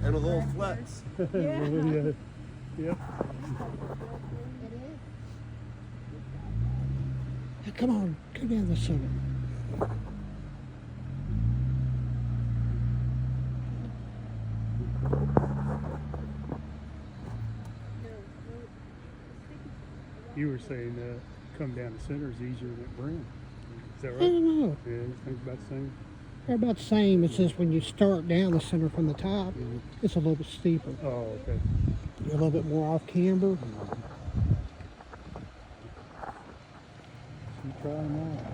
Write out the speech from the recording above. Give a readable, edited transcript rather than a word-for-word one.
And a little flex. Yeah. Yep. Come on, go down the center. You were saying come down the center is easier than at Brim. Is that I right? don't know. Yeah, you think about the same? They're about the same. It's just when you start down the center from the top, it's a little bit steeper. Oh, okay. You're a little bit more off camber. You try them all.